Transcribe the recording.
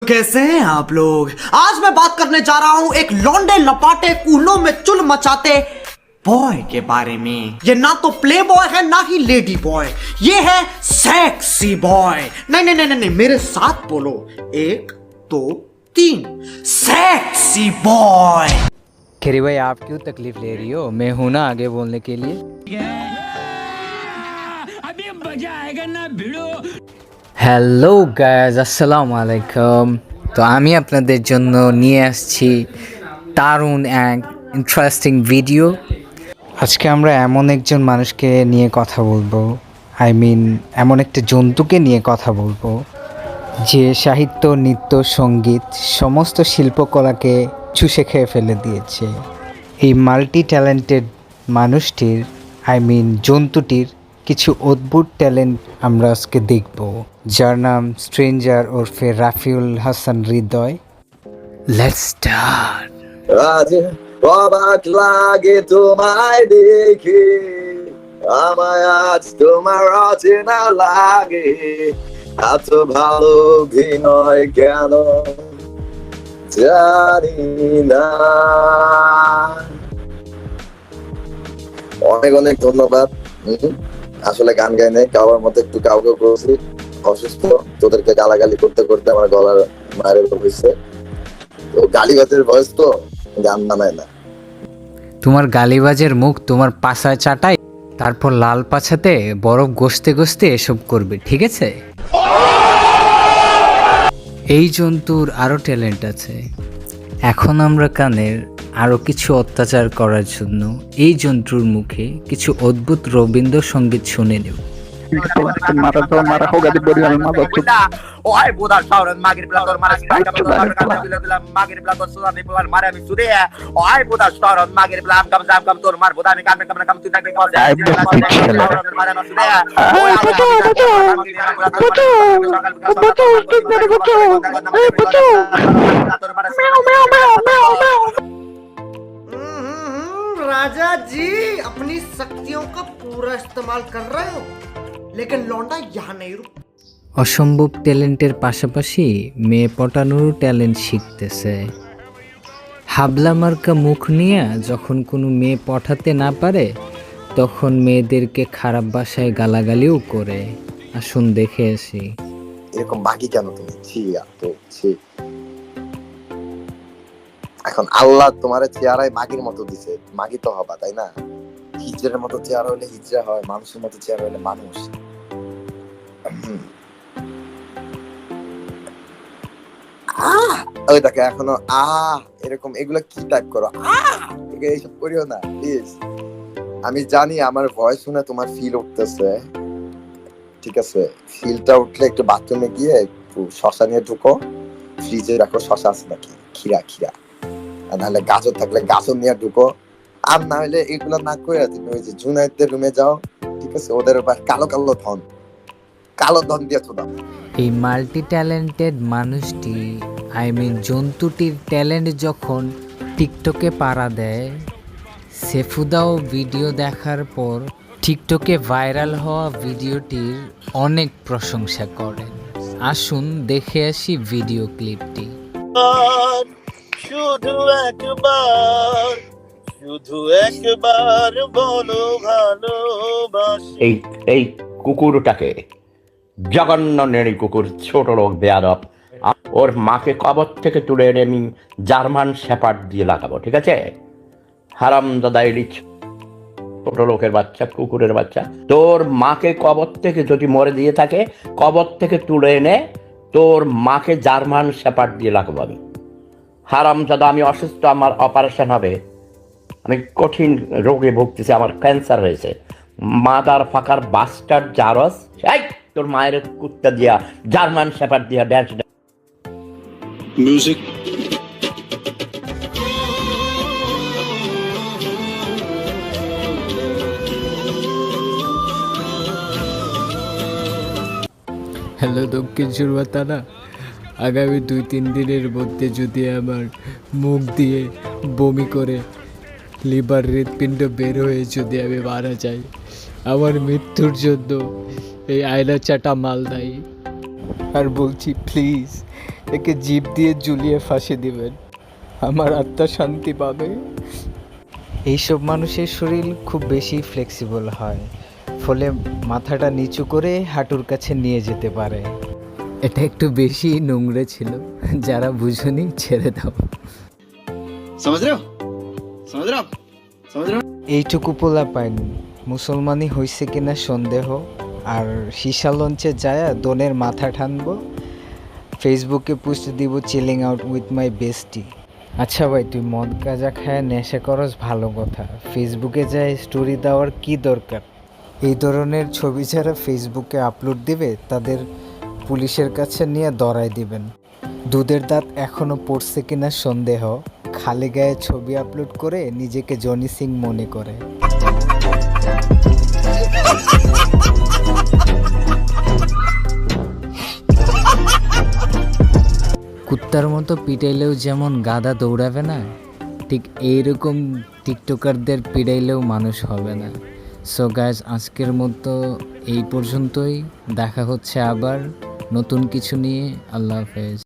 कैसे हैं आप लोग। आज मैं बात करने जा रहा हूं एक लौंडे लपाटे कूलों में चुल मचाते बॉय के बारे में। ये ना तो प्ले बॉय है ना ही लेडी बॉय, ये है सेक्सी बॉय। नहीं नहीं नहीं नहीं, मेरे साथ बोलो, 1 2 3, सेक्सी बॉय। खैरी भाई, आप क्यों तकलीफ ले रही हो? मैं हूं ना आगे बोलने के लिए। अभी मजा आएगा ना भिड़ो। হ্যালো গাইজ, আসসালামু আলাইকুম। তো আমি আপনাদের জন্য নিয়ে আসছি দারুণ এক ইন্টারেস্টিং ভিডিও। আজকে আমরা এমন একজন মানুষকে নিয়ে কথা বলবো, এমন একটা জন্তুকে নিয়ে কথা বলবো যে সাহিত্য, নৃত্য, সঙ্গীত সমস্ত শিল্পকলাকে চুষে খেয়ে ফেলে দিয়েছে। এই মাল্টি ট্যালেন্টেড মানুষটির জন্তুটির কিছু অদ্ভুত ট্যালেন্ট আমরা আজকে দেখব, যার নাম স্ট্রেঞ্জার ওরফে রাফিউল হাসান হৃদয়। Let's start. আজ অবাক লাগে তোমায় দেখে, আমায় আজ তোমার অচেনা লাগে, এত ভালো অভিনয় কেন জানি না। অনেক অনেক ধন্যবাদ। আসলে গান গাই নাই, কারোর মতো একটু কাউকে করছি, অসুস্থ, তোদেরকে গালাগালি করতে করতে আমার গলার মায়ের হয়েছে, তো গালিবাজের ভয়েস তো গান বানায় না। তোমার গালিবাজের মুখ তোমার পাছায় চাটাই, তারপর লাল পাছাতে বরফ ঘষতে ঘষতে এসব করবে, ঠিক আছে? এই জন্তুর আরও ট্যালেন্ট আছে। এখন আমরা কানের আরও কিছু অত্যাচার করার জন্য এই জন্তুর মুখে কিছু অদ্ভুত রবীন্দ্রসঙ্গীত শুনে নেব। Mara hoga di bodi al mago tu. Oi budal sauran magir blator mara magir blator sudan ni bulan mara mi sude. Oi budal sauran magir blam kam zam kam tor mar budan kam tu tak kam mara mi sude. Oi राजा जी अपनी शक्तियों का पूरा इस्तेमाल कर रहे हो, लेकिन लौंडा यहाँ नहीं रुक। অসম্ভব ট্যালেন্টের পাশাপাশি মেয়ে পটানোরও ট্যালেন্ট শিখতেছে। হাবলা মার্কা মুখ নিয়ে যখন কোনো মেয়ে পটাতে না পারে, তখন মেয়েদেরকে খারাপ ভাষায় গালাগালিও করে। আসুন দেখে আসি। এরকম বাকি কেন তুমি? এখন আল্লাহ তোমার চেহারায় মাগির মতো দিছে, মাগি তো হবা, তাই না? হিজড়ের মতো চেহারা হলে হিজড়া হয়, মানুষের মতো চেহারা হলে মানুষ। ওই দেখো এখনো এরকম এগুলো কি টাইপ করো, এইসব করিও না প্লিজ। আমি জানি আমার ভয়েস শুনে তোমার ফিল উঠতেছে, ঠিক আছে? ফিলটা উঠলে একটু বাথরুমে গিয়ে একটু শশা নিয়ে ঢুকো, ফ্রিজে রাখো শশা আছে নাকি, খিরা নাহলে গাজর থাকলে গাজর নিয়ে ঢুকো। আর না হলে এগুলো না করে তুমি ওই যে জুনাইদের রুমে যাও, ঠিক আছে? ওদের কালো ধন দিয়ে তো দাও। এই মাল্টি ট্যালেন্টেড মানুষটি জন্তুটির ট্যালেন্ট যখন টিকটকে পাড়া দেয়, সেফুদাও ভিডিও দেখার পর টিকটকে ভাইরাল হওয়া ভিডিওটির অনেক প্রশংসা করেন। আসুন দেখে আসি ভিডিও ক্লিপটি। শুধু একবার বলো ভালোবাসি। এই কুকুরটাকে, জঘন্য নেড়ি কুকুর, ছোট লোক বেয়াদব, ওর মাকে কবর থেকে তুলে এনে আমি জার্মান শেপার্ড দিয়ে লাগাবো, ঠিক আছে? হারামজাদা ইলিচ, ছোট লোকের বাচ্চা, কুকুরের বাচ্চা। তোর মাকে কবর থেকে যদি মরে দিয়ে থাকে, কবর থেকে তুলে এনে তোর মাকে জার্মান শেপার্ড দিয়ে লাগাবো আমি। হারামজাদা, আমি অসুস্থ, আমার অপারেশন হবে, আমি কঠিন রোগে ভুগতেছি, আমার ক্যান্সার হয়েছে। মাদার ফাঁকার বাস্টার জারস, তোর মায়ের কুত্তা দিয়া জার্মান শেপার্ড দিয়া ড্যান্স। Music. হ্যালো দক্ষিণ তারা, আগামী 2-3 দিনের মধ্যে যদি আমার মুখ দিয়ে বমি করে লিভার হৃৎপিণ্ড বের হয়ে যদি আমি মারা যাই, আমার মৃত্যুর জন্য এই আয়না চাটা মাল দায়ী। আর বলছি প্লিজ একে জিভ দিয়ে ঝুলিয়ে ফাঁসি দিবেন, আমার আত্মা শান্তি পাবে। এইসব মানুষের শরীর খুব বেশি ফ্লেক্সিবল হয়, ফলে মাথাটা নিচু করে হাঁটুর কাছে নিয়ে যেতে পারে। এটা একটু বেশি নোংরা ছিল, যারা বুঝুনি ছেড়ে দাও। এইটুকু পোলা পাইনি, মুসলমানি হয়েছে কিনা সন্দেহ, আর সীসা লঞ্চে যায় দনের মাথা টানবো, ফেসবুকে পোস্ট দিব চিলিং আউট উইথ মাই বেস্টি। আচ্ছা ভাই, তুই মদ গাঁজা খায় নেশা করস ভালো কথা, ফেসবুকে যায় স্টোরি দেওয়ার কি দরকার? এই ধরনের ছবি যারা ফেসবুকে আপলোড দিবে তাদের পুলিশের কাছে নিয়ে ধরায় দিবেন। দুধের দাঁত এখনও পড়ছে কিনা সন্দেহ, খালি গায়ে ছবি আপলোড করে নিজেকে জনি সিং মনে করে। কুত্তার মতো পিটাইলেও যেমন গাদা দৌড়াবে না, ঠিক এইরকম টিকটকারদের পিটাইলেও মানুষ হবে না। সো গাইজ, আজকের মতো এই পর্যন্তই, দেখা হচ্ছে আবার নতুন কিছু নিয়ে। আল্লাহ হাফেজ।